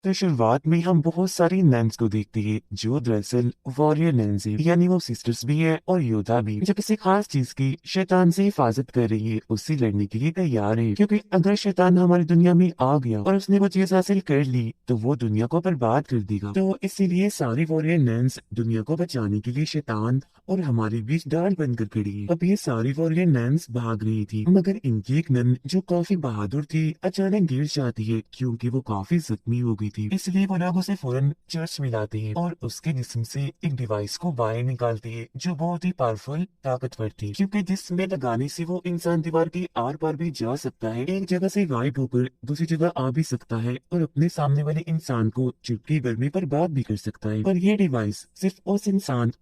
तो शुरुआत में हम बहुत सारी नन्स को देखते हैं जो दरअसल वॉरियर नन्स है, यानी वो सिस्टर्स भी है और योद्धा भी, जो किसी खास चीज की शैतान से हिफाजत कर रही है, उससे लड़ने के लिए तैयार है। क्योंकि अगर शैतान हमारी दुनिया में आ गया और उसने वो चीज हासिल कर ली तो वो दुनिया को बर्बाद कर देगा। तो इसीलिए सारी वॉरियर नन्स दुनिया को बचाने के लिए शैतान और हमारे बीच डाल बनकर खड़ी है। अब ये सारी वॉरियर नन्स भाग रही थी, मगर इनकी एक नन जो काफी बहादुर थी अचानक गिर जाती है क्योंकि वो काफी जख्मी हो गई थी। इसलिए वो लोग उसे फौरन चर्च में लाती है और उसके जिस्म से एक डिवाइस को बाहर निकालती है जो बहुत ही पावरफुल ताकतवर थी, क्योंकि जिसमें लगाने से वो इंसान दीवार के आर पार भी जा सकता है, एक जगह से गायब होकर दूसरी जगह आ भी सकता है और अपने सामने वाले इंसान को चुटकी भर में बर्बाद भी कर सकता है। पर यह डिवाइस सिर्फ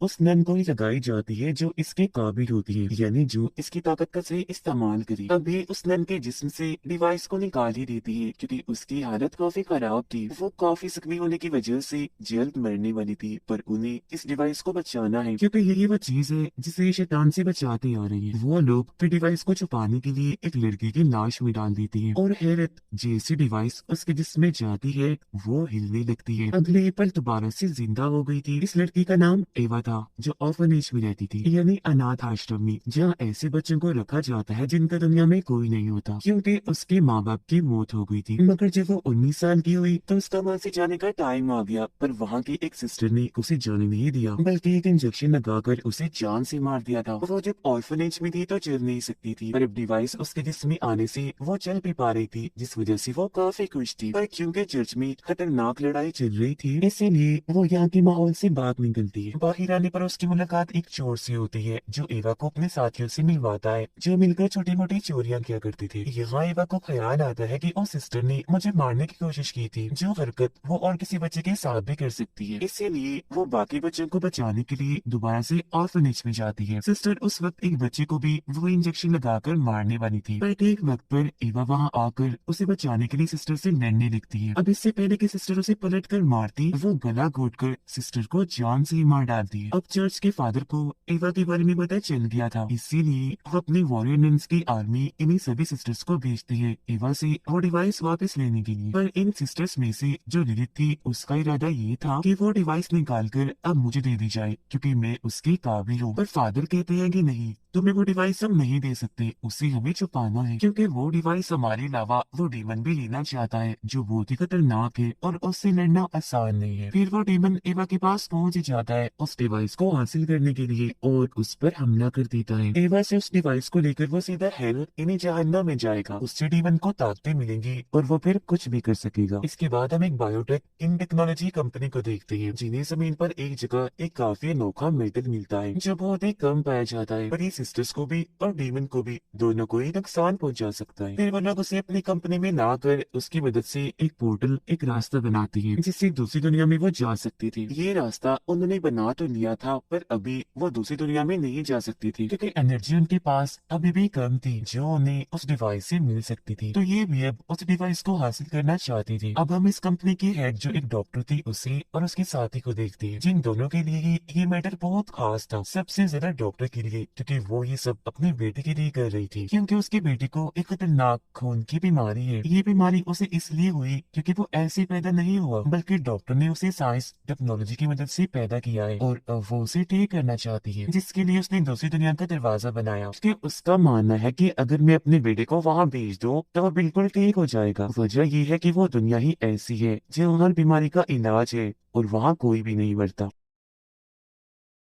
उस नन को ही लगाई जाती है जो इसके काबिल होती है, यानी जो इसकी ताकत का सही इस्तेमाल करे। अभी उस नन के जिस्म से डिवाइस को निकाल ही देती है क्योंकि उसकी हालत काफी खराब थी। वो काफी जख्मी होने की वजह से जल्द मरने वाली थी, पर उन्हें इस डिवाइस को बचाना है क्योंकि यही वो चीज है जिसे शैतान से बचाते आ रही है। वो लोग फिर डिवाइस को छुपाने के लिए एक लड़की की लाश में डाल देती है और हैरत जैसी डिवाइस उसके जिस्म में जाती है वो हिलने लगती है। अगले ही पल दोबारा से जिंदा हो गई थी। इस लड़की का नाम एवा था जो ऑर्फनेज में रहती थी, यानी अनाथ आश्रम में, जहाँ ऐसे बच्चों को रखा जाता है जिनका दुनिया में कोई नहीं होता, क्योंकि उसके माँ बाप की मौत हो गई थी। मगर जब वो 19 साल की हुई तो उसका वहाँ से जाने का टाइम आ गया, पर वहाँ की एक सिस्टर ने उसे जाने नहीं दिया, बल्कि एक इंजेक्शन लगाकर उसे जान से मार दिया था। वो जब ऑर्फनेज में थी तो चल नहीं सकती थी, पर अब डिवाइस उसके जिस्म में आने से वो चल भी पा रही थी, जिस वजह से वो काफी खुश थी। पर क्योंकि चर्च में खतरनाक लड़ाई चल रही थी इसीलिए वो यहाँ के माहौल से बाहर निकलती है। बाहर आने पर उसकी मुलाकात एक चोर से होती है जो एवा को अपने साथियों से मिलवाता है, जो मिलकर छोटी मोटी चोरियां किया करती थी। यहाँ एवा को ख्याल आता है कि उस सिस्टर ने मुझे मारने की कोशिश की थी, जो हरकत वो और किसी बच्चे के साथ भी कर सकती है। इसीलिए वो बाकी बच्चों को बचाने के लिए दोबारा से ऑर्फनेज में जाती है। सिस्टर उस वक्त एक बच्चे को भी वो इंजेक्शन लगाकर मारने वाली थी, पर एक वक्त पर एवा वहाँ आकर उसे बचाने के लिए सिस्टर से लड़ने लगती है। अब इससे पहले कि सिस्टर उसे पलट कर मारती, वो गला घोटकर सिस्टर को जान से ही मार डालती है। अब चर्च के फादर को एवा के बारे में पता चल गया था, इसीलिए वो अपनी वॉरियर नन्स की आर्मी इन्हीं सभी सिस्टर्स को भेजती है एवा से वो डिवाइस वापस लेने के लिए। पर इन सिस्टर्स में से जो लिलिथ थी उसका इरादा ये था कि वो डिवाइस निकाल कर अब मुझे दे दी जाए क्योंकि मैं उसके काबिल हूँ। पर फादर कहते हैं कि नहीं, तुम्हें वो डिवाइस हम नहीं दे सकते, उसे हमें छुपाना है क्योंकि वो डिवाइस हमारे अलावा वो डीमन भी लेना चाहता है जो बहुत ही खतरनाक है और उससे लड़ना आसान नहीं है। फिर वो डीमन एवा के पास पहुंच जाता है उस डिवाइस को हासिल करने के लिए और उस पर हमला कर देता है। एवा से उस डिवाइस को लेकर वो सीधा हेल यानी जहन्नम में जाएगा। उससे डीमन को ताकतें मिलेंगी और वो फिर कुछ भी कर सकेगा। इसके बाद हम एक बायोटेक इन टेक्नोलॉजी कंपनी को देखते हैं जिन्हें जमीन पर एक जगह एक काफी अनोखा मेटल मिलता है जो बहुत ही कम पाया जाता है, पर ये सिस्टर्स को भी और डीमन को भी दोनों को ही नुकसान पहुंचा सकता है। फिर वो लोग उसे अपनी कंपनी में लाकर उसकी मदद से एक पोर्टल एक रास्ता बनाती है जिससे दूसरी दुनिया में वो जा सकती थी। ये रास्ता उन्होंने बना तो लिया था पर अभी वो दूसरी दुनिया में नहीं जा सकती थी क्योंकि एनर्जी उनके पास अभी भी कम थी जो उन्हें उस डिवाइस से मिल सकती थी। तो ये भी अब उस डिवाइस को हासिल करना चाहती थी। अब हम इस कंपनी की हेड जो एक डॉक्टर थी उसे और उसके साथी को देखते हैं, जिन दोनों के लिए ही ये मैटर बहुत खास था, सबसे ज्यादा डॉक्टर के लिए क्योंकि वो ये सब अपने बेटे के लिए कर रही थी, क्योंकि उसके बेटे को एक खतरनाक खून की बीमारी है। ये बीमारी उसे इसलिए हुई क्योंकि वो ऐसे पैदा नहीं हुआ बल्कि डॉक्टर ने उसे साइंस टेक्नोलॉजी की मदद से पैदा किया है और अब वो उसे ठीक करना चाहती है, जिसके लिए उसने दूसरी दुनिया का दरवाजा बनाया। उसके उसका मानना है कि अगर मैं अपने बेटे को वहाँ भेज दूँ तो वो बिल्कुल ठीक हो जाएगा। वजह ये है कि वो दुनिया ही ऐसी है जो हर बीमारी का इलाज है और वहाँ कोई भी नहीं मरता।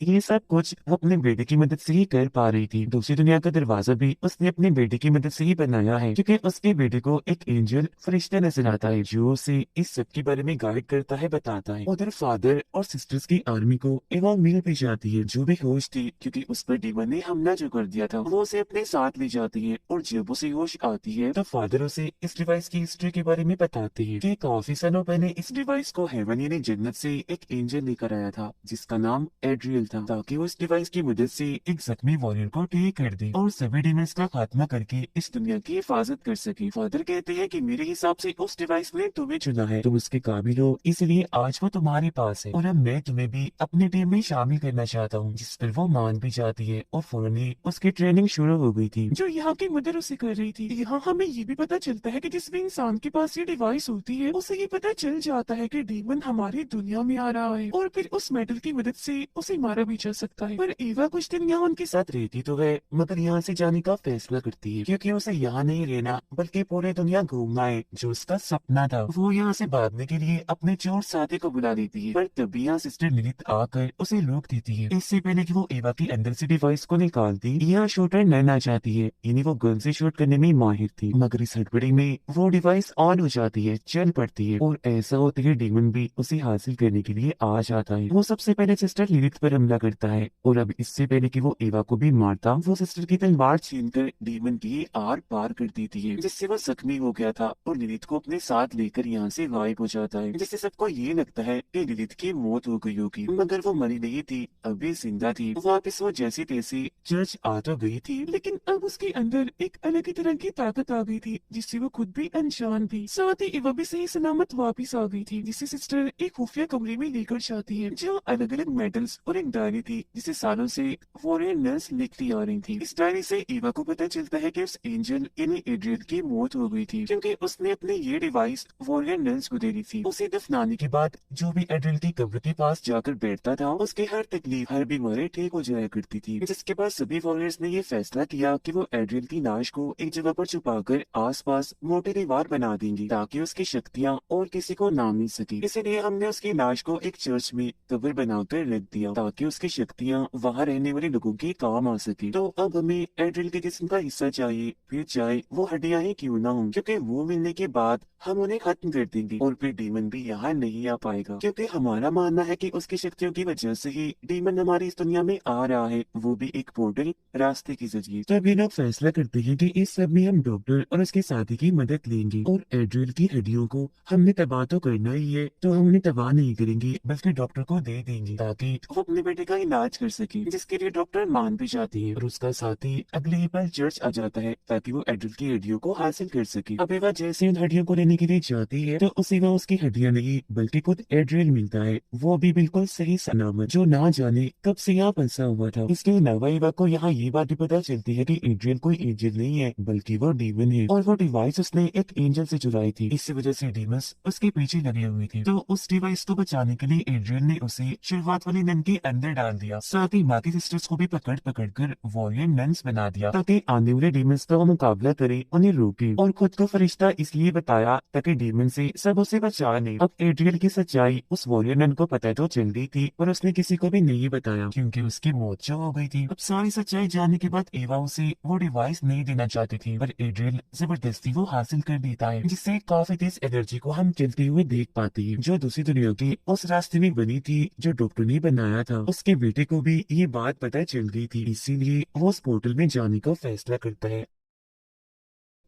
ये सब कुछ वो अपने बेटे की मदद से ही कर पा रही थी। दूसरी दुनिया का दरवाजा भी उसने अपने बेटे की मदद से ही बनाया है क्योंकि उसके बेटे को एक एंजल फरिश्ता नजर आता है जो उसे इस सब के बारे में गाइड करता है, बताता है। उधर फादर और सिस्टर्स की आर्मी को एवा मिल भी जाती है जो भी होश थी क्योंकि उस पर डीमन ने हमला जो कर दिया था। वो उसे अपने साथ ले जाती है और जब उसे होश आती है तो फादर उसे इस डिवाइस की हिस्ट्री के बारे में बताते हैं कि काफी सालों पहले इस डिवाइस को हेवन यानी जन्नत से एक एंजल लेकर आया था जिसका नाम एड्रियल था ताकि वो इस डिवाइस की मदद से एक जख्मी वॉरियर को ठीक कर दे और सभी डीमंस का खात्मा करके इस दुनिया की हिफाजत कर सके। फादर कहते हैं कि मेरे हिसाब से उस डिवाइस ने तुम्हें चुना है, तुम उसके काबिल हो, इसलिए आज वो तुम्हारे पास है और अब मैं तुम्हें भी अपनी टीम में शामिल करना चाहता हूँ। जिस पर वो मान भी जाती है और फौरन ही उसकी ट्रेनिंग शुरू हो गई थी जो यहाँ की मदर उसे कर रही थी। यहाँ हमें ये भी पता चलता है कि जिस भी इंसान के पास ये डिवाइस होती है उसे ये पता चल जाता है कि डीमन हमारी दुनिया में आ रहा है और फिर उस मेडल की मदद से उसे मारा भी जा सकता है। पर एवा कुछ दिन यहाँ उनके साथ रहती तो है, मगर यहाँ से जाने का फैसला करती है क्योंकि उसे यहाँ नहीं रहना बल्कि पूरे दुनिया घूमना है जो उसका सपना था। वो यहाँ से भागने के लिए अपने चोर साथी को बुला देती है, पर तभी यहाँ सिस्टर लिलित आकर उसे रोक देती है। इससे पहले कि वो एवा के अंदर से डिवाइस को निकालती, यहाँ शूटर नैन आ जाती है। यानी वो गन से शूट करने में माहिर थी, मगर इस हड़बड़ी में वो डिवाइस ऑन हो जाती है, चल पड़ती है और ऐसा होते ही डीमन भी उसे हासिल करने के लिए आ जाता है। वो सबसे पहले सिस्टर लिलित पर हमला करता है और अब इससे पहले कि वो एवा को भी मारता, वो सिस्टर की तलवार छीनकर डीमन की आर पार कर देती है, जिससे वो जख्मी हो गया था और लिलित को अपने साथ लेकर यहाँ से गायब हो जाता है, जिससे सबको ये लगता है कि लिलित की मौत हो गई होगी, मगर वो मरी नहीं थी, अभी जिंदा थी। वापस वो जैसी तैसी चर्च आ तो गई थी, लेकिन अब उसके अंदर एक अलग ही तरह की ताकत आ गई थी जिससे वो खुद भी अनजान थी। साथ ही एवा भी सही सलामत वापस आ गई थी, जिसे सिस्टर एक खुफिया कमरे में लेकर जाती है जो अलग अलग मेडल्स और एक डायरी थी जिसे सालों से वॉरियर नर्स लिखती आ रही थी। इस डायरी से एवा को पता चलता है कि उस एंजल यानी एड्रियल की मौत हो गई थी क्योंकि उसने अपने ये डिवाइस वॉरियर नर्स को दे दी थी। उसे दफनाने के बाद जो भी एड्रियल की कब्र के पास जाकर बैठता था उसके हर तकलीफ हर बीमारी ठीक हो जाया करती थी, जिसके बाद सभी वॉरियर्स ने ये फैसला किया कि वो एड्रियल की लाश को एक जगह पर छुपाकर आसपास मोटी दीवार बना देंगे ताकि उसकी शक्तियाँ और किसी को ना मिल सके। इसीलिए हमने उसकी लाश को एक चर्च में कब्र बनाकर रख दिया ताकि उसकी शक्तियाँ वहाँ रहने वाले लोगों के काम आ सके। तो अब हमें एड्रियल के जिस्म का हिस्सा चाहिए, फिर चाहे वो हड्डियाँ ही क्यों ना हो, क्योंकि वो मिलने के बाद हम उन्हें खत्म कर देंगे और फिर डीमन भी यहाँ नहीं आ पाएगा, क्योंकि हमारा मानना है कि उसकी शक्तियों की वजह से ही डीमन हमारी इस दुनिया में आ रहा है, वो भी एक पोर्टल रास्ते के जरिए। तभी लोग फैसला करते हैं कि इस सब में हम डॉक्टर और उसके साथी की मदद लेंगे और एड्रियल की हड्डियों को हमने तबाह तो करना ही है, तो हम उन्हें तबाह नहीं करेंगे बल्कि डॉक्टर को दे देंगे ताकि वो अपने बेटे का इलाज कर सके, जिसके लिए डॉक्टर मान भी जाती है और उसका साथी अगले ही पल चर्च आ जाता है ताकि वो एड्रियल की हड्डियों को हासिल कर सके। अब एवा जैसे उन हड्डियों को लेने के लिए जाती है तो उसे वह उसकी हड्डियां नहीं बल्कि खुद एड्रियल मिलता है, वो भी बिल्कुल सही सलामत, जो ना जाने कब से यहाँ फंसा हुआ था। इसके अलावा एवा को यहाँ ये बात भी पता चलती है कि एड्रियल कोई एंजल नहीं है बल्कि वो डीमन है और वो डिवाइस उसने एक एंजल से चुराई थी, इसी वजह से डीमस उसके पीछे लगे हुए थे। तो उस डिवाइस को बचाने के लिए एड्रियल ने उसे शुरुआत वाली नन के अंदर डाल दिया, साथ ही बाकी सिस्टर्स को भी पकड़ पकड़ कर वॉरियर नन्स बना दिया ताकि आने वाले डीमंस का वो मुकाबला करे, उन्हें रोके, और खुद को फरिश्ता इसलिए बताया ताकि डीमन से सब उसे बचा ले। अब एड्रियल की सच्चाई उस वॉरियर नन को पता तो चल गई थी पर उसने किसी को भी नहीं बताया क्योंकि उसकी मौत जो हो गई थी। अब सारी सच्चाई जानने के बाद एवा उसे वो डिवाइस नहीं देना चाहती थी, पर एड्रियल जबरदस्ती वो हासिल कर देता है, जिससे काफी तेज एनर्जी को हम चलते हुए देख पाते हैं जो दूसरी दुनिया के उस रास्ते में बनी थी जो डॉक्टर ने बनाया था। उसके बेटे को भी ये बात पता चल गई थी, इसीलिए वो उस पोर्टल में जाने का फैसला करता है।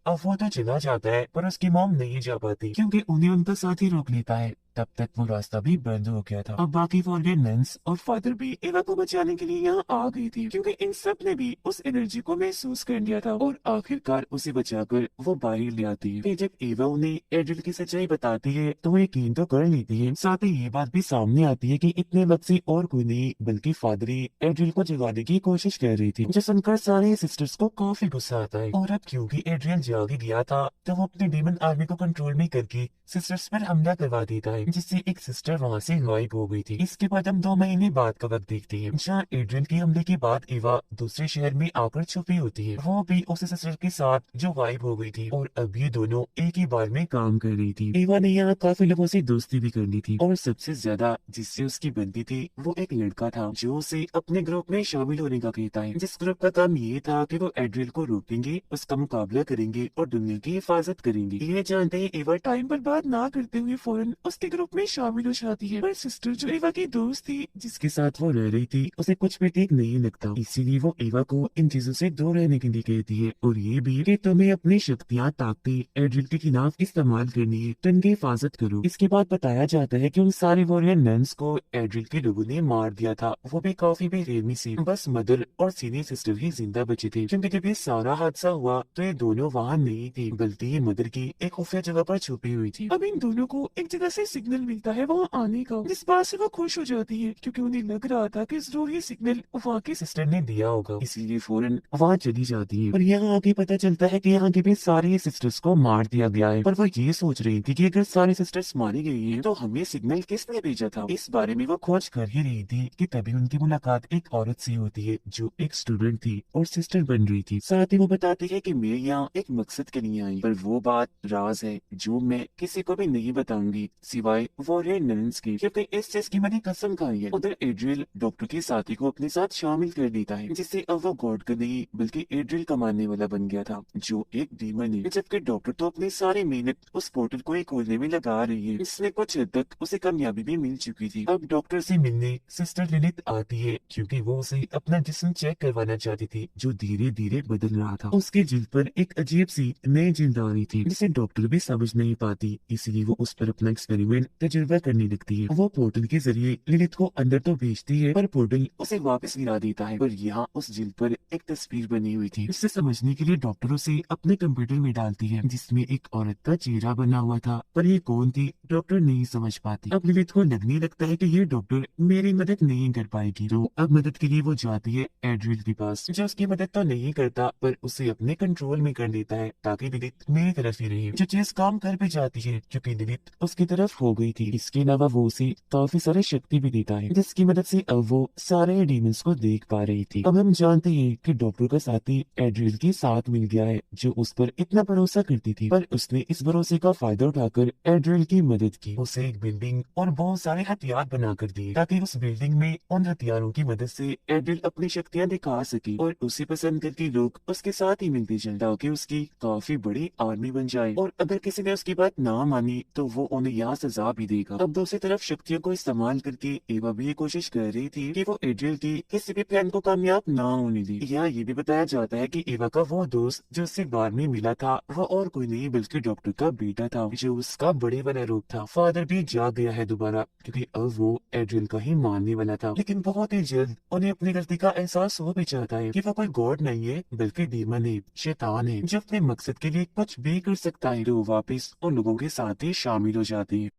अब वो तो चला जाता है पर उसकी मॉम नहीं जा पाती क्योंकि उन्हें उनका साथी रोक लेता है। तब तक वो रास्ता भी बंद हो गया था। अब बाकी वॉरियर नन्स और फादर भी एवा को बचाने के लिए यहाँ आ गई थी क्योंकि इन सब ने भी उस एनर्जी को महसूस कर लिया था और आखिरकार उसे बचाकर वो बाहर ले आती है। फिर जब एवा उन्हें एड्रियल की सच्चाई बताती है तो वो यकीन तो कर लेती है, साथ ही ये बात भी सामने आती है कि इतने वक्त से और कोई नहीं बल्कि फादर ही एड्रियल को जगाने की कोशिश कर रही थी, जो सुनकर सारे सिस्टर्स को काफी गुस्सा आता है। और अब क्योंकि एड्रियल जाग ही गया था तो वो अपने डीमन आर्मी को कंट्रोल में करके सिस्टर्स पर हमला करवा देता है, जिससे एक सिस्टर वहाँ से गायब हो गई थी। इसके बाद हम 2 महीने बाद का वक्त देखते हैं जहाँ एड्रियल के हमले के बाद एवा दूसरे शहर में आकर छुपी होती है, वो भी उस सिस्टर के साथ जो गायब हो गई थी, और अब ये दोनों एक ही बार में काम कर रही थी। एवा ने यहाँ काफी लोगों से दोस्ती भी कर ली थी और सबसे ज्यादा जिससे उसकी बनती थी वो एक लड़का था जो उसे अपने ग्रुप में शामिल होने का कहता है, जिस ग्रुप का काम ये था कि वो एड्रियल को रोकेंगे, उसका मुकाबला करेंगे और दुनिया की हिफाजत करेंगे। ये जानते ही एवा टाइम बर्बाद ना करते हुए फौरन उसके ग्रुप में शामिल हो जाती है। पर सिस्टर जो एवा की दोस्त थी जिसके साथ वो रह रही थी उसे कुछ भी ठीक नहीं लगता, इसीलिए वो एवा को इन चीजों से दूर रहने के लिए कहती है और ये भी कि तुम्हें अपनी शक्तियाँ ताकतें एड्रिल के खिलाफ इस्तेमाल करनी है तो इनकी हिफाजत करो। इसके बाद बताया जाता है कि उन सारे वॉरियर नन्स को एड्रिल के लोगों ने मार दिया था, वो भी काफी बेरहमी से। बस मदर और सीनियर सिस्टर ही जिंदा बचे थे, क्योंकि जब ये सारा हादसा हुआ तो ये दोनों वहाँ नहीं थे, बल्कि ये मदर की एक खुफिया जगह पर छुपी हुई थी। अब इन दोनों को एक जगह से सिग्नल मिलता है वहाँ आने का, जिस बात से वो खुश हो जाती है क्योंकि उन्हें लग रहा था कि जरूर ये सिग्नल वहाँ की सिस्टर ने दिया होगा, इसीलिए फौरन वहाँ चली जाती है। और यहाँ आगे पता चलता है कि यहाँ के भी सारे सिस्टर्स को मार दिया गया है, पर वो ये सोच रही थी कि अगर सारे सिस्टर्स मारी गई हैं तो हमें सिग्नल किसने भेजा था, इस बारे में वो खोज कर ही रही थी कि तभी उनकी मुलाकात एक औरत से होती है जो एक स्टूडेंट थी और सिस्टर बन रही थी। साथ ही वो बताती है कि मैं यहाँ एक मकसद के लिए आई, पर वो बात राज है जो मैं किसी को भी नहीं बताऊंगी सिवाय वॉरियर नन्स की, क्योंकि इस चीज की मैंने कसम खाई है। उधर एड्रियल डॉक्टर के साथी को अपने साथ शामिल कर लेता है, जिससे अब वो गॉड का नहीं बल्कि एड्रियल का मानने वाला बन गया था जो एक डीमन है, जबकि डॉक्टर तो अपनी सारी मेहनत उस पोर्टल को ही खोलने में लगा रही है, इसमें कुछ हद तक उसे कामयाबी भी मिल चुकी थी। अब डॉक्टर से मिलने सिस्टर लिलिथ आती है क्योंकि वो उसे अपना जिस्म चेक करवाना चाहती थी जो धीरे धीरे बदल रहा था। उसके जिल्द पर एक अजीब सी नई जिल्द आ रही थी जिसे डॉक्टर भी समझ नहीं पाती, इसलिए वो उस पर अपना एक्सपेरिमेंट तजुर्बा करने लगती है। वो पोर्टल के जरिए लिलिथ को अंदर तो भेजती है पर पोर्टल उसे वापस गिरा देता है। पर यहाँ उस जिल्द पर एक तस्वीर बनी हुई थी, जिसे समझने के लिए डॉक्टर उसे अपने कंप्यूटर में डालती है जिसमें एक औरत का चेहरा बना हुआ था, पर ये कौन थी डॉक्टर नहीं समझ पाती। अब लिलिथ को लगने लगता है कि ये डॉक्टर मेरी मदद नहीं कर पाएगी, तो अब मदद के लिए वो जाती है एड्रियल के पास, जो उसकी मदद तो नहीं करता पर उसे अपने कंट्रोल में कर लेता है ताकि लिलिथ मेरी तरफ ही रहे। जो चीज काम कर भी जाती है क्योंकि लिलिथ उसकी तरफ हो गई थी। इसके अलावा वो उसे काफी सारे शक्ति भी देता है जिसकी मदद से अब वो सारे डीमंस को देख पा रही थी। अब हम जानते हैं कि डॉक्टर का साथी एड्रियल के साथ मिल गया है जो उस पर इतना भरोसा करती थी, पर उसने इस भरोसे का फायदा उठाकर एड्रियल की मदद की, उसे एक बिल्डिंग और बहुत सारे हथियार बना कर दिए ताकि उस बिल्डिंग में उन हथियारों की मदद से एड्रियल अपनी शक्तियां दिखा सके और उसे पसंद करके लोग उसके साथ ही मिलते जाए ताकि उसकी काफी बड़ी आर्मी बन जाए। और अगर किसी ने उसकी बात ना मानी तो वो उन्हें यहाँ सजा भी देगा। अब दूसरी तरफ शक्तियों को इस्तेमाल करके एवा भी ये कोशिश कर रही थी कि वो एड्रियल की किसी भी प्लान को कामयाब ना होने दे। यहाँ ये भी बताया जाता है कि एवा का वो दोस्त जो उससे बार में मिला था वो और कोई नहीं बल्कि डॉक्टर का बेटा था जो उसका बड़े वाला रूप था। फादर भी जाग गया है दोबारा क्योंकि अब वो एड्रियल का ही मानने वाला था, लेकिन बहुत ही जल्द उन्हें अपनी गलती का एहसास हो भी जाता है कि वो कोई गॉड नहीं है बल्कि डीमन है, शैतान है जो अपने मकसद के लिए कुछ भी कर सकता है। तो वापिस उन लोगों के साथ ही शामिल हो जाते हैं।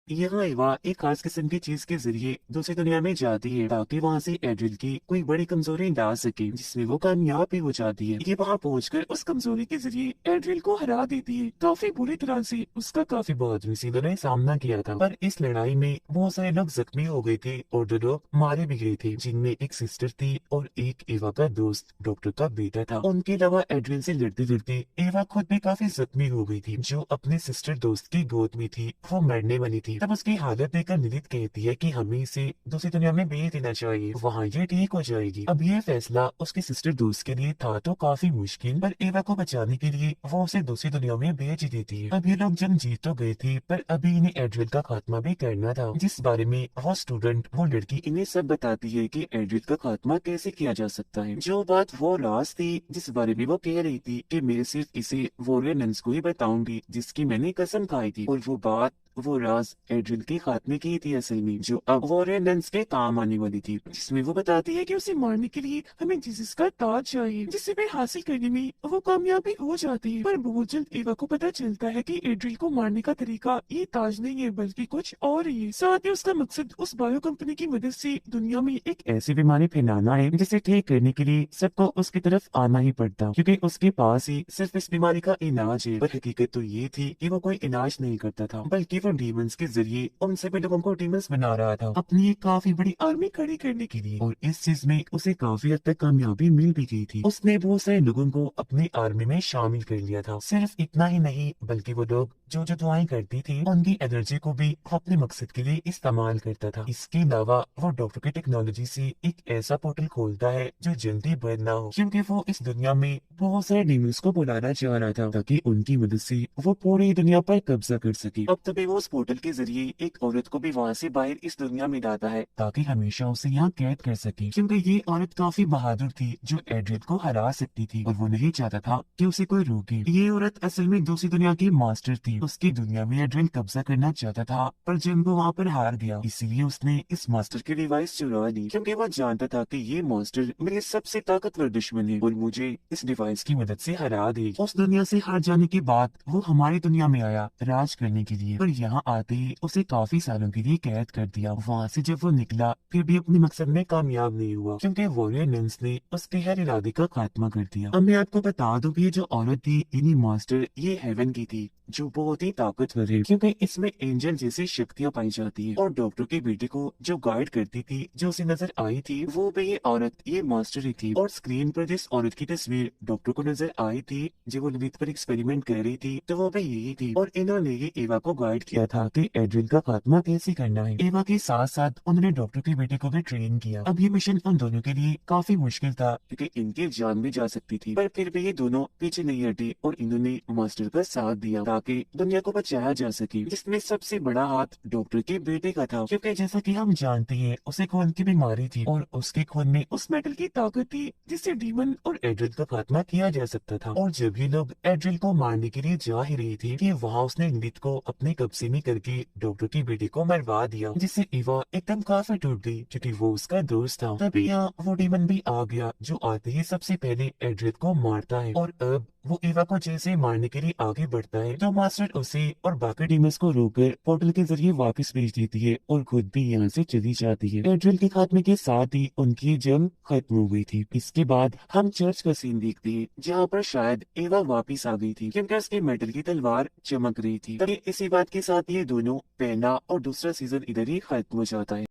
यहाँ एवा एक खास किस्म की चीज के जरिए दूसरी दुनिया में जाती है ताकि वहाँ से एड्रिल की कोई बड़ी कमजोरी ला सके जिसमें वो कामयाब भी हो जाती है। ये वहाँ पहुंचकर उस कमजोरी के जरिए एड्रिल को हरा देती है। काफी बुरी तरह से उसका काफी बहादुरी से ने सामना किया था, पर इस लड़ाई में बहुत सारे लोग जख्मी हो गए थे और 2 लोग मारे भी गए थे जिनमें एक सिस्टर थी और एक एवा का दोस्त डॉक्टर का बेटा था। उनके अलावा एड्रिल से लड़ते लड़ते एवा खुद भी काफी जख्मी हो गई थी जो अपने सिस्टर दोस्त की गोद में थी, वो मरने वाली थी। तब उसकी हालत देखकर लिलिथ कहती है कि हमें इसे दूसरी दुनिया में भेज देना चाहिए, वहाँ ये ठीक हो जाएगी। अब ये फैसला उसके सिस्टर दोस्त के लिए था तो काफी मुश्किल, पर एवा को बचाने के लिए वो उसे दूसरी दुनिया में भेज देती है। अब ये लोग जंग जीत तो गए थे पर अभी इन्हें एड्रिल का खात्मा भी करना था, जिस बारे में वो स्टूडेंट वो लड़की इन्हें सब बताती है कि एड्रिल का खात्मा कैसे किया जा सकता है। जो बात वो राज थी जिस बारे में वो कह रही थी कि मैं सिर्फ इसे वॉरियर नन्स को ही बताऊंगी जिसकी मैंने कसम खाई थी, और वो बात वो राज एड्रिल के खात्मे की थी असल में जो अब वॉरियर नन्स के काम आने वाली थी, जिसमें वो बताती है कि उसे मारने के लिए हमें जीसस का ताज चाहिए जिसे वे हासिल करने में वो कामयाबी हो जाती है। पर बहुत जल्द एवा को पता चलता है कि एड्रिल को मारने का तरीका ये ताज नहीं है बल्कि कुछ और ही है। साथ ही उसका मकसद उस बायो कंपनी की मदद से दुनिया में एक ऐसी बीमारी फैलाना है जिसे ठीक करने के लिए सबको उसकी तरफ आना ही पड़ता क्योंकि उसके पास ही सिर्फ इस बीमारी का इलाज है। पर हकीकत तो ये थी कि वो कोई इलाज नहीं करता था बल्कि वो डीमंस के जरिए उन सभी लोगों को डीमंस बना रहा था अपनी एक काफी बड़ी आर्मी खड़ी करने के लिए। और इस चीज में उसे काफी हद तक कामयाबी मिल भी गई थी। उसने बहुत सारे लोगों को अपनी आर्मी में शामिल कर लिया था। सिर्फ इतना ही नहीं बल्कि वो लोग जो जो दुआएं करती थी उनकी एनर्जी को भी अपने मकसद के लिए इस्तेमाल करता था। इसके अलावा वो डॉक्टर की टेक्नोलॉजी से एक ऐसा पोर्टल खोलता है जो जल्दी बंद ना हो, क्योंकि वो इस दुनिया में बहुत सारे डीमंस को बुलाना चाह रहा था ताकि उनकी मदद से वो पूरी दुनिया पर कब्जा कर सके। अब तभी वो उस पोर्टल के जरिए एक औरत को भी वहाँ से बाहर इस दुनिया में लाता है ताकि हमेशा उसे यहाँ कैद कर सके, क्योंकि ये औरत काफी बहादुर थी जो एड्रियल को हरा सकती थी और वो नहीं चाहता था कि उसे कोई रोके। ये औरत असल में दूसरी दुनिया की मास्टर थी। उसकी दुनिया में एड्रियल कब्जा करना चाहता था पर जंग वो वहाँ पर हार गया, इसीलिए उसने इस मास्टर की डिवाइस चुरा ली, क्योंकि वो जानता था कि ये मास्टर मेरे सबसे ताकतवर दुश्मन है और मुझे इस डिवाइस की मदद से हरा देगी। उस दुनिया से हार जाने के बाद वो हमारी दुनिया में आया राज करने के लिए, पर यहाँ आते ही उसे काफी सालों के लिए कैद कर दिया। वहाँ से जब वो निकला फिर भी अपने मकसद में कामयाब नहीं हुआ, क्योंकि वॉरियर नंस ने उसके हर इरादे का खात्मा कर दिया। अब मैं आपको बता दूं कि ये जो औरत थी यानी मास्टर ये हेवन की थी, जो बहुत ही ताकतवर है, क्योंकि इसमें एंजल जैसी शक्तियाँ पाई जाती है। और डॉक्टर के बेटे को जो गाइड करती थी जो उसे नजर आई थी वो भी ये औरत ये मास्टर ही थी। और स्क्रीन पर जिस औरत की तस्वीर डॉक्टर को नजर आई थी जो वो ललित पर एक्सपेरिमेंट कर रही थी तो वो भी यही थी। और इन्होंने ये एवा को गाइड किया था कि एड्रियल का खात्मा कैसे करना है। एवा के साथ साथ उन्होंने डॉक्टर के बेटे को भी ट्रेन किया। अब ये मिशन उन दोनों के लिए काफी मुश्किल था क्योंकि इनकी जान भी जा सकती थी, पर फिर भी ये दोनों पीछे नहीं हटे और इन्होंने मास्टर का साथ दिया ताकि दुनिया को बचाया जा सके, जिसमें सबसे बड़ा हाथ डॉक्टर के बेटे का था, क्योंकि जैसा कि हम जानते हैं उसे खून की बीमारी थी और उसके खून में उस मेटल की ताकत थी जिससे डीमन और एड्रियल का खात्मा किया जा सकता था। और जब ये लोग एड्रियल को मारने के लिए जा ही रही थी कि वहाँ उसने लिलिथ को अपने कब्जे में करके डॉक्टर के बेटे को मरवा दिया, जिससे इवा एकदम काफी टूट गई क्योंकि वो उसका दोस्त था। तभी यहाँ वो डीमन भी आ गया जो आते ही सबसे पहले एड्रियल को मारता है। और अब वो इवा को जैसे मारने के लिए आगे बढ़ता है तो मास्टर उसे और बाकी डीमंस को रोककर पोर्टल के जरिए वापस भेज देती है और खुद भी यहाँ से चली जाती है। एड्रियल के खात्मे के साथ ही उनकी जंग खत्म हो गई थी। इसके बाद हम चर्च का सीन देखते हैं जहाँ पर शायद एवा वापिस आ गई थी क्योंकि उसके मेटल की तलवार चमक रही थी। तभी इसी बात के साथ ये दोनों पहला और दूसरा सीजन इधर ही खत्म हो जाता है।